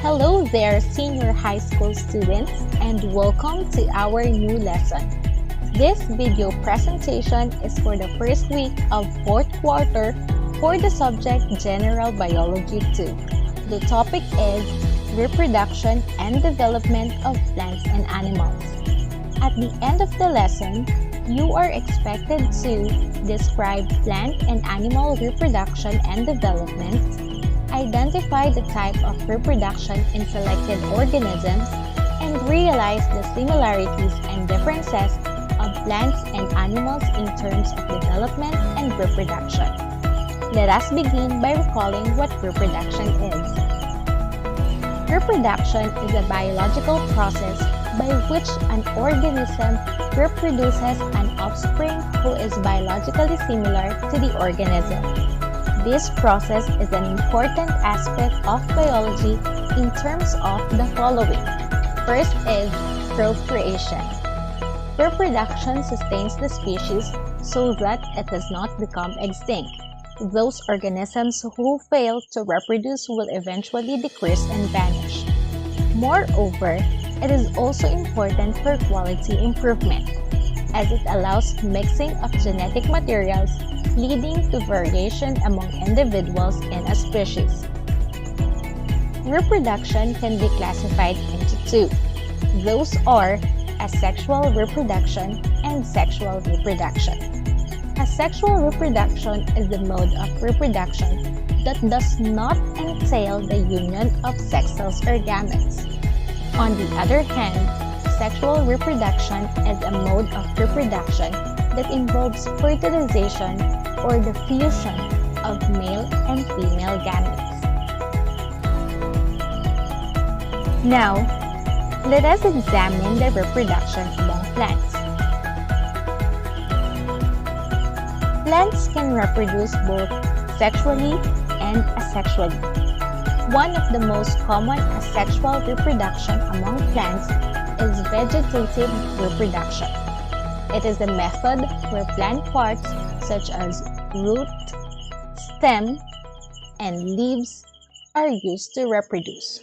Hello there, senior high school students, and welcome to our new lesson. This video presentation is for the first week of fourth quarter for the subject General Biology 2. The topic is Reproduction and Development of Plants and Animals. At the end of the lesson, you are expected to describe plant and animal reproduction and development, identify the type of reproduction in selected organisms, and realize the similarities and differences of plants and animals in terms of development and reproduction. Let us begin by recalling what reproduction is. Reproduction is a biological process by which an organism reproduces an offspring who is biologically similar to the organism. This process is an important aspect of biology in terms of the following. First is procreation. Reproduction sustains the species so that it does not become extinct. Those organisms who fail to reproduce will eventually decrease and vanish. Moreover, it is also important for quality improvement, as it allows mixing of genetic materials, leading to variation among individuals in a species. Reproduction can be classified into two. Those are asexual reproduction and sexual reproduction. Asexual reproduction is the mode of reproduction that does not entail the union of sex cells or gametes. On the other hand, sexual reproduction is a mode of reproduction that involves fertilization or the fusion of male and female gametes. Now, let us examine the reproduction among plants. Plants can reproduce both sexually and asexually. One of the most common asexual reproduction among plants is vegetative reproduction. It is a method where plant parts such as root, stem, and leaves are used to reproduce.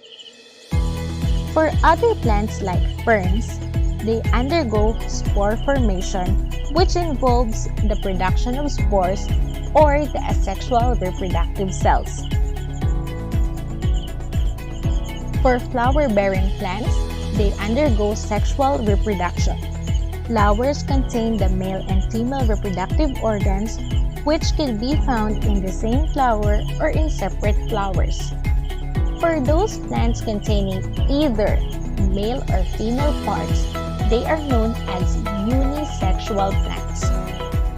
For other plants like ferns, they undergo spore formation, which involves the production of spores or the asexual reproductive cells. For flower-bearing plants, they undergo sexual reproduction. Flowers contain the male and female reproductive organs, which can be found in the same flower or in separate flowers. For those plants containing either male or female parts, they are known as unisexual plants,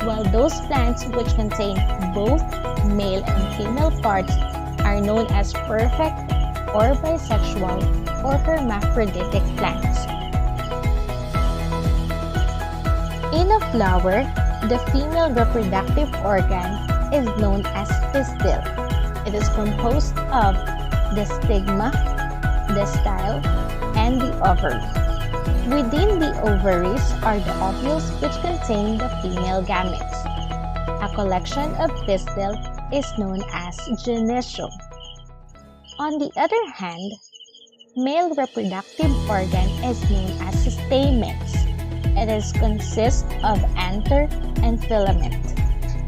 while those plants which contain both male and female parts are known as perfect or bisexual or hermaphroditic plants. In a flower, the female reproductive organ is known as pistil. It is composed of the stigma, the style, and the ovary. Within the ovaries are the ovules which contain the female gametes. A collection of pistil is known as gynecium. On the other hand, male reproductive organ is known as stamens. It consists of anther and filament.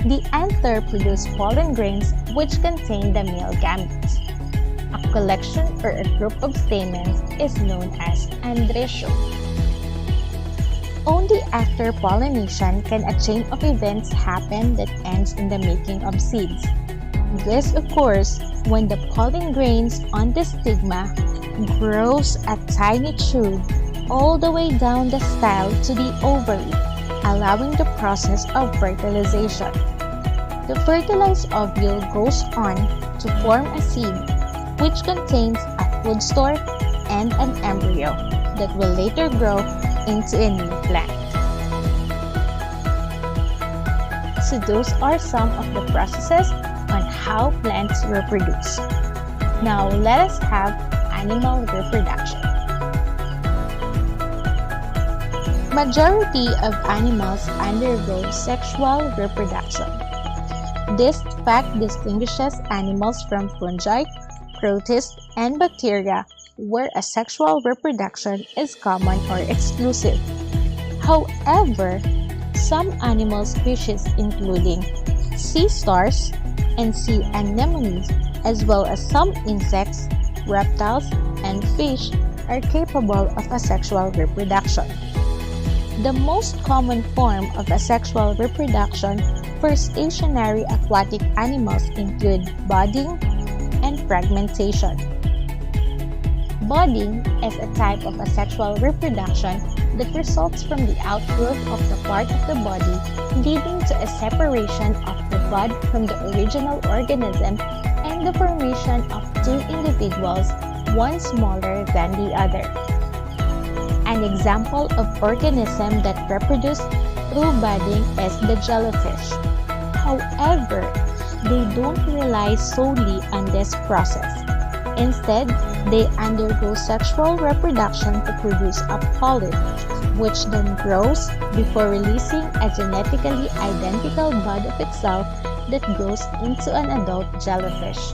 The anther produce pollen grains which contain the male gametes. A collection or a group of stamens is known as androecium. Only after pollination can a chain of events happen that ends in the making of seeds. This occurs when the pollen grains on the stigma grows a tiny tube all the way down the style to the ovary, allowing the process of fertilization. The fertilized ovule goes on to form a seed, which contains a food store and an embryo that will later grow into a new plant. So those are some of the processes on how plants reproduce. Now let us have animal reproduction. Majority of animals undergo sexual reproduction. This fact distinguishes animals from fungi, protists, and bacteria where asexual reproduction is common or exclusive. However, some animal species including sea stars and sea anemones, as well as some insects, reptiles, and fish are capable of asexual reproduction. The most common form of asexual reproduction for stationary aquatic animals include budding and fragmentation. Budding is a type of asexual reproduction that results from the outgrowth of the part of the body, leading to a separation of the bud from the original organism and the formation of two individuals, one smaller than the other. An example of organism that reproduce through budding is the jellyfish. However, they don't rely solely on this process. Instead, they undergo sexual reproduction to produce a polyp, which then grows before releasing a genetically identical bud of itself that grows into an adult jellyfish.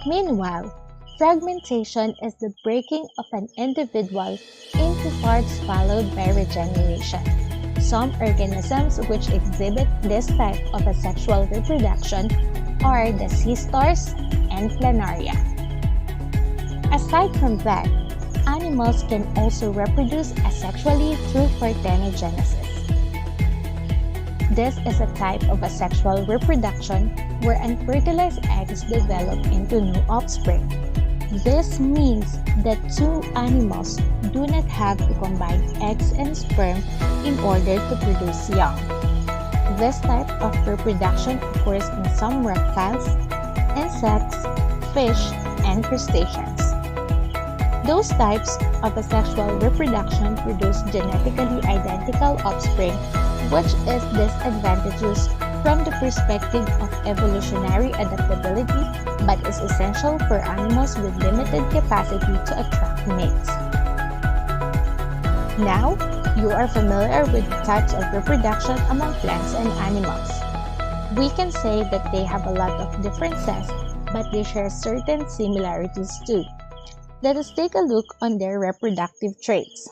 Meanwhile, fragmentation is the breaking of an individual into parts followed by regeneration. Some organisms which exhibit this type of asexual reproduction are the sea stars and planaria. Aside from that, animals can also reproduce asexually through parthenogenesis. This is a type of asexual reproduction where unfertilized eggs develop into new offspring. This means that two animals do not have to combine eggs and sperm in order to produce young. This type of reproduction occurs in some reptiles, insects, fish, and crustaceans. Those types of asexual reproduction produce genetically identical offspring, which is disadvantageous from the perspective of evolutionary adaptability, but is essential for animals with limited capacity to attract mates. Now, you are familiar with the types of reproduction among plants and animals. We can say that they have a lot of differences, but they share certain similarities too. Let us take a look on their reproductive traits.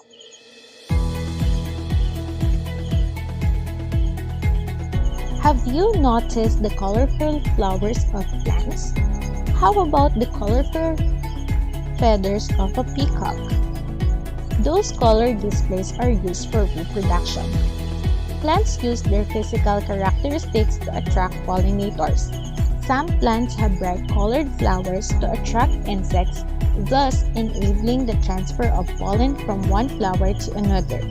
Have you noticed the colorful flowers of plants? How about the colorful feathers of a peacock? Those color displays are used for reproduction. Plants use their physical characteristics to attract pollinators. Some plants have bright colored flowers to attract insects, thus enabling the transfer of pollen from one flower to another.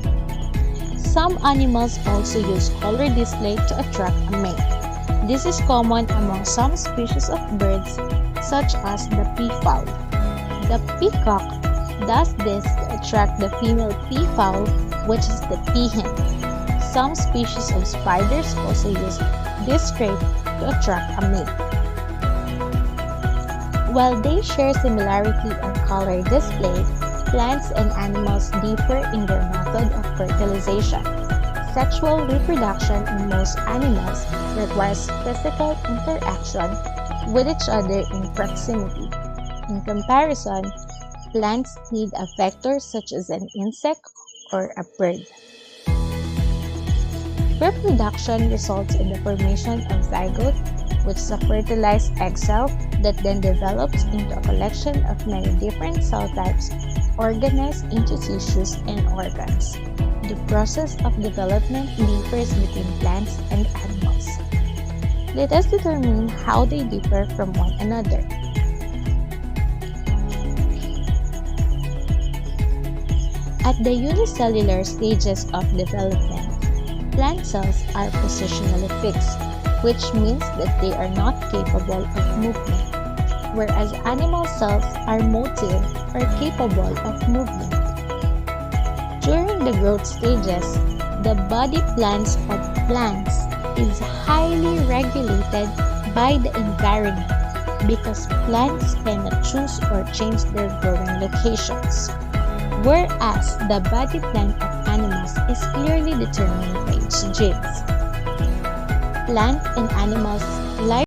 Some animals also use color display to attract a mate. This is common among some species of birds, such as the peafowl. The peacock does this to attract the female peafowl, which is the peahen. Some species of spiders also use this trait to attract a mate. While they share similarity in color display, plants and animals differ in their method of fertilization. Sexual reproduction in most animals requires physical interaction with each other in proximity. In comparison, plants need a vector such as an insect or a bird. Reproduction results in the formation of zygote, which is a fertilized egg cell that then develops into a collection of many different cell types organized into tissues and organs. The process of development differs between plants and animals. Let us determine how they differ from one another. At the unicellular stages of development, plant cells are positionally fixed, which means that they are not capable of movement, whereas animal cells are motive or capable of movement. During the growth stages, the body plans of plants is highly regulated by the environment because plants cannot choose or change their growing locations, whereas the body plan of animals is clearly determined by its genes. Plant and animals like